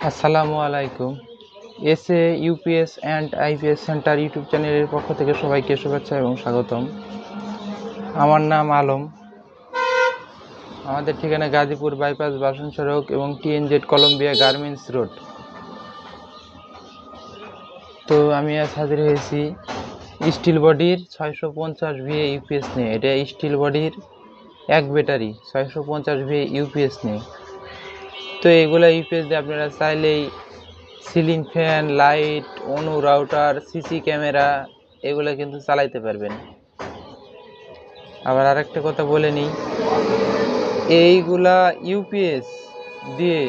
আসসালামু আলাইকুম। SA UPS and IPS centre YouTube চ্যানেলের পক্ষ থেকে সবাইকে শুভেচ্ছা এবং স্বাগতম। আমার নাম আলম। আমাদের ঠিকানা গাজীপুর বাইপাস বাসন সড়ক এবং টিএনজেড কলম্বিয়া গার্মেন্টস রোড। তো আমি আজ হাজির হয়েছি স্টিল বডির 650 ভিএ ইউপিএস নিয়ে। এটা স্টিল বডির এক ব্যাটারি 650 ভিএ ইউপিএস নিয়ে। তো এগুলা ইউপিএস দিয়ে আপনারা চাইলেই সিলিং ফ্যান, লাইট, অনু রাউটার, সিসি ক্যামেরা এগুলো কিন্তু চালাইতে পারবেন। আবার আরেকটা কথা বলে নিই, এইগুলা ইউপিএস দিয়ে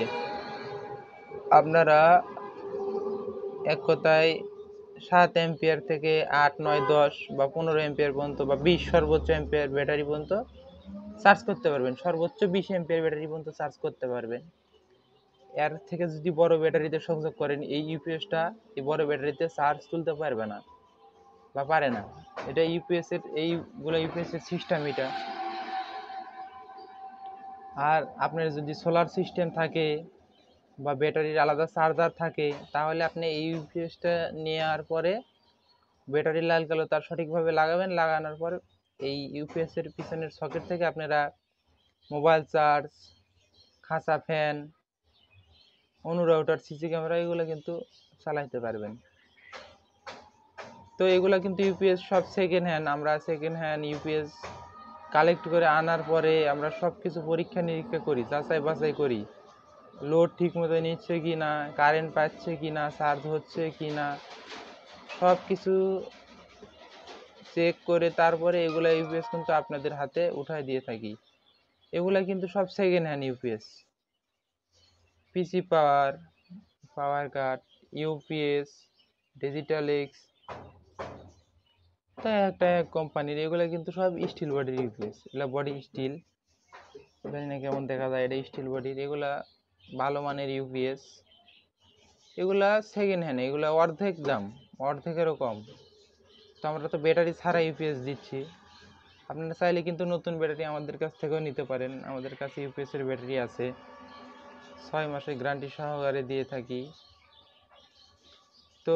আপনারা এক কথায় 7 অ্যাম্পিয়ার থেকে 8, 9, 10 বা 15 অ্যাম্পিয়ার পর্যন্ত বা 20 সর্বোচ্চ অ্যাম্পিয়ার ব্যাটারি পর্যন্ত চার্জ করতে পারবেন। সর্বোচ্চ 20 অ্যাম্পিয়ার ব্যাটারি পর্যন্ত চার্জ করতে পারবেন। এর থেকে যদি বড় ব্যাটারিতে সংযোগ করেন, এই ইউপিএসটা এই বড় ব্যাটারিতে চার্জ তুলতে পারবে না বা পারে না। এটা ইউপিএস এর এইগুলো ইউপিএস এর সিস্টেম এটা। আর আপনার যদি সোলার সিস্টেম থাকে বা ব্যাটারির আলাদা চার্জার থাকে, তাহলে আপনি এই ইউপিএসটা নেওয়ার পরে ব্যাটারির লাল কালো তার সঠিকভাবে লাগাবেন। লাগানোর পর এই ইউপিএস এর পিছনের সকেট থেকে আপনারা মোবাইল চার্জ, খাঁচা ফ্যান, অনু রাউটার, সিসি ক্যামেরা এগুলো কিন্তু চালাইতে পারবেন। তো এগুলো কিন্তু ইউপিএস সব সেকেন্ড হ্যান্ড। আমরা সেকেন্ড হ্যান্ড ইউপিএস কালেক্ট করে আনার পরে আমরা সব কিছু পরীক্ষা নিরীক্ষা করি, যাচাই বাছাই করি, লোড ঠিক মতো নিচ্ছে কি না, কারেন্ট পাচ্ছে কি না, চার্জ হচ্ছে কি না, সব কিছু চেক করে তারপরে এগুলা ইউপিএস কিন্তু আপনাদের হাতে উঠাই দিয়ে থাকি। এগুলা কিন্তু সব সেকেন্ড হ্যান্ড ইউপিএস। পিসি পাওয়ার, পাওয়ার কাট, ইউপিএস, ডিজিটাল এক্স, তাই একটা কোম্পানির এগুলো কিন্তু সব স্টিল বডির ইউপিএস। এগুলো বডি স্টিল, জানি না কেমন দেখা যায়, এটা স্টিল বডির। এগুলা ভালো মানের ইউপিএস। এগুলা সেকেন্ড হ্যান্ড, এগুলা অর্ধেক দাম, অর্ধেকেরও কম। তো আমরা তো ব্যাটারি ছাড়া ইউপিএস দিচ্ছি। আপনারা চাইলে কিন্তু নতুন ব্যাটারি আমাদের কাছ থেকেও নিতে পারেন। আমাদের কাছে ইউপিএস এর ব্যাটারি আছে, 6 মাসের গ্যারান্টি সহকারে দিয়ে থাকি। তো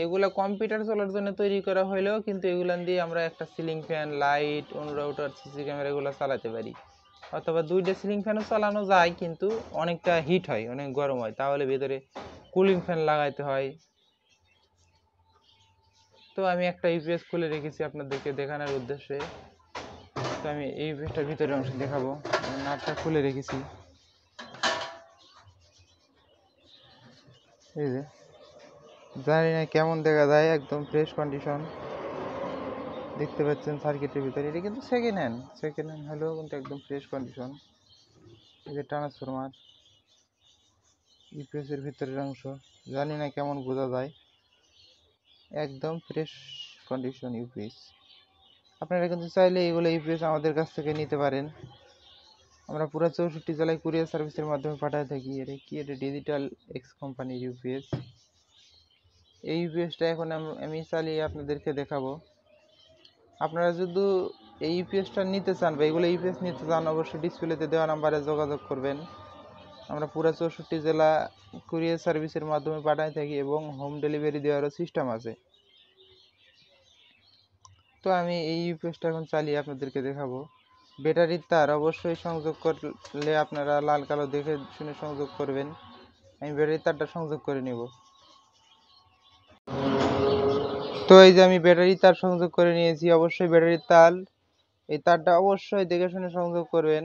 এগুলা কম্পিউটার চলার জন্য তৈরি করা হলেও কিন্তু এগুলান দিয়ে আমরা একটা সিলিং ফ্যান, লাইট, অনু রাউটার, সিসি ক্যামেরা এগুলো চালাতে পারি। অথবা 2টা সিলিং ফ্যানও চালানো যায়, কিন্তু অনেকটা হিট হয়, অনেক গরম হয়, তাহলে ভেতরে কুলিং ফ্যান লাগাইতে হয়। তো আমি একটা ইউপিএস খুলে রেখেছি আপনাদেরকে দেখানোর উদ্দেশ্যে। তো আমি এই ইউপিএসটার ভিতরে অংশ দেখাবো। নাটটা খুলে রেখেছি, এই যে, জানি না কেমন দেখা যায়, একদম ফ্রেশ কন্ডিশন দেখতে পাচ্ছেন সার্কিটের ভিতরে। এটা কিন্তু সেকেন্ড হ্যান্ড হলেও কিন্তু একদম ফ্রেশ কন্ডিশন। এই যে ট্রান্সফরমার, ইউপিএস এর ভিতরের অংশ, জানি না কেমন বোঝা যায়, একদম ফ্রেশ কন্ডিশন ইউপিএস। আপনারা কিন্তু চাইলে এগুলো ইউপিএস আমাদের কাছ থেকে নিতে পারেন। আমরা পুরো 64 জেলায় কুরিয়ার সার্ভিসের মাধ্যমে পাঠাতে থাকি। এটা ডিজিটাল এক্স কোম্পানির ইউপিএস। এই ইউপিএসটা এখন আমি চালিয়ে আপনাদেরকে দেখাবো। আপনারা যদি এই ইউপিএসটা নিতে চান বা এগুলো ইউপিএস নিতে চান, অবশ্যই ডিসপ্লেতে দেওয়া নাম্বারে যোগাযোগ করবেন। আমরা পুরো 64 জেলা কুরিয়ার সার্ভিসের মাধ্যমে পাঠাতে থাকি এবং হোম ডেলিভারি দেওয়ারও সিস্টেম আছে। তো আমি এই ইউপিএসটা এখন চালিয়ে আপনাদেরকে দেখাবো। ব্যাটারির তার অবশ্যই সংযোগ করলে আপনারা লাল কালো দেখে শুনে সংযোগ করবেন। আমি ব্যাটারির তারটা সংযোগ করে নেব। তো এই যে আমি ব্যাটারির তার সংযোগ করে নিয়েছি। অবশ্যই ব্যাটারির তার, এই তারটা অবশ্যই দেখে শুনে সংযোগ করবেন,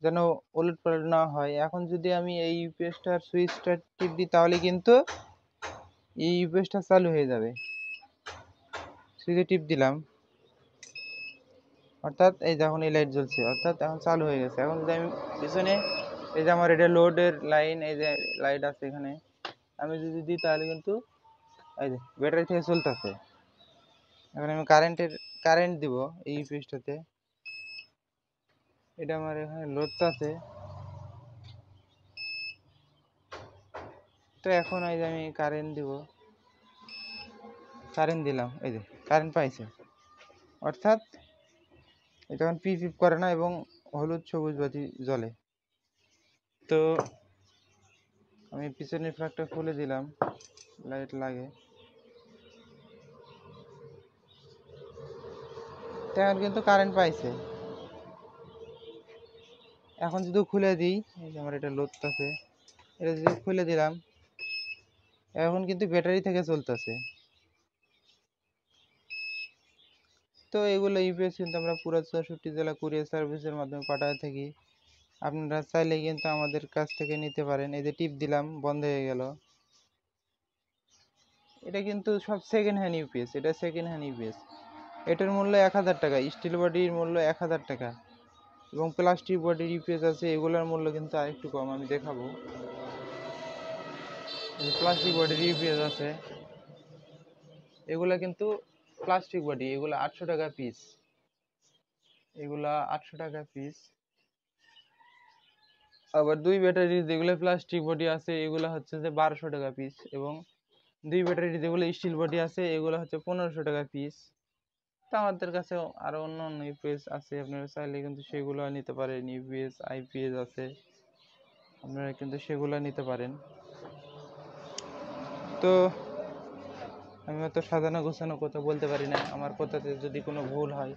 যেন উলট পালট না হয়। এখন যদি আমি এই ইউপিএসটার সুইচটা টিপ দিই, তাহলে কিন্তু এই ইউপিএসটা চালু হয়ে যাবে। সুইচে টিপ দিলাম, অর্থাৎ এই যখন এই লাইট জ্বলছে, অর্থাৎ এখন চালু হয়ে গেছে। এখন যদি আমি পিছনে, এই যে আমার এটা লোডের লাইন, এই যে লাইট আছে এখানে, আমি যদি দিই তাহলে কিন্তু এই যে ব্যাটারি থেকে চলতেছে। এখন আমি কারেন্ট দিব এই ইউপিএসটাতে। এটা আমার এখানে লোডটা আছে। তো এখন এই যে আমি কারেন্ট দিব, কারেন্ট দিলাম, এই যে কারেন্ট পাইছে, অর্থাৎ এটা এখন পিপ পিপ করে না এবং হলুদ সবুজ বাতি জ্বলে। তো আমি পিছনের ফ্ল্যাগটা খুলে দিলাম, লাইট লাগে। এখন কিন্তু কারেন্ট পাইছে। এখন যদি খুলে দিই, এই যে আমার এটা লোড আছে, এটা যদি খুলে দিলাম, এখন কিন্তু ব্যাটারি থেকে চলতেছে। তো এগুলো ইউপিএস কিন্তু আমরা পুরো 64 জেলা কুরিয়ার সার্ভিসের মাধ্যমে পাঠাতে থাকি। আপনারা চাইলে কিন্তু আমাদের কাছ থেকে নিতে পারেন। এই যে টিপ দিলাম, বন্ধ হয়ে গেল। এটা কিন্তু সব সেকেন্ড হ্যান্ড ইউপিএস, এটা সেকেন্ড হ্যান্ড ইউপিএস। এটার মূল্য 1000 টাকা, স্টিল বডির মূল্য 1000 টাকা, এবং প্লাস্টিক বডির ইউপিএস আছে, এগুলোর মূল্য কিন্তু আরেকটু কম, আমি দেখাবো। প্লাস্টিক বডির ইউপিএস আছে, এগুলা কিন্তু প্লাস্টিক বডি, এগুলো 800 টাকা পিস, এগুলা 800 টাকা পিস। আবার 2 ব্যাটারি যেগুলো প্লাস্টিক বডি আছে, এগুলো হচ্ছে যে 1200 টাকা পিস, এবং 2 ব্যাটারি যেগুলো স্টিল বডি আছে, এগুলো হচ্ছে 1500 টাকা পিস। তো আমাদের কাছে আরো অন্য অন্য ইউপিএস আছে, আপনারা চাইলে কিন্তু সেগুলো নিতে পারেন। ইউপিএস আইপিএস আছে, আপনারা কিন্তু সেগুলো নিতে পারেন। তো আমি হয়তো সাজানো গোছানো কথা বলতে পারি না, আমার কথাতে যদি কোনো ভুল হয়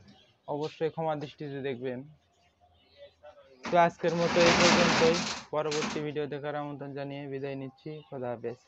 অবশ্যই ক্ষমা দৃষ্টিতে দেখবেন। তো আজকের মতো এই পর্যন্তই, পরবর্তী ভিডিও দেখার আমন্ত্রণ জানিয়ে বিদায় নিচ্ছি। খোদা হাফেজ।